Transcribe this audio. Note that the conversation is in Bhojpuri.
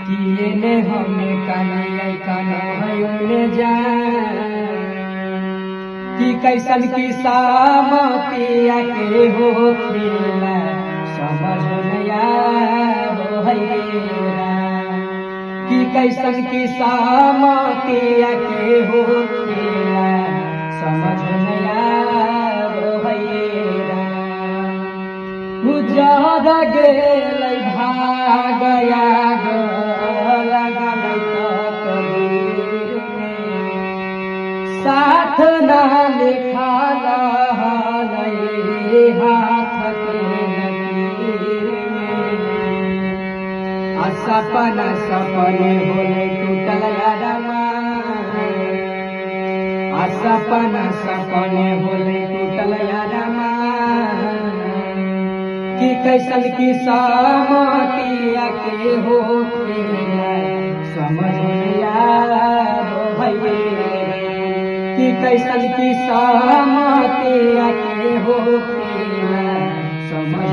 किए हमें कानी कन्हैया जा कि कैसन की सामतिया के हो खेला समझ नया हो हैरा कि कैसन की सामतिया के हो खेला समझ नया हो हैरा उजर गेल भागया साथ ना लिखाल हाथ के लकीर में सपना सपने होले टूटल यारमा सपना सपने होले टूटल यारमा कि कैसन की सामतिया के हो समझ कि कैसन की सामतिया के हो समझ